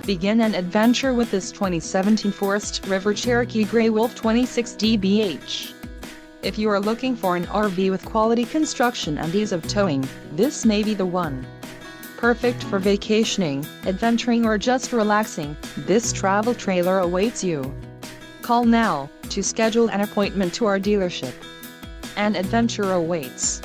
Begin an adventure with this 2017 Forest River Cherokee Grey Wolf 26 DBH. If you are looking for an RV with quality construction and ease of towing, this may be the one. Perfect for vacationing, adventuring, or just relaxing, this travel trailer awaits you. Call now to schedule an appointment to our dealership. An adventure awaits.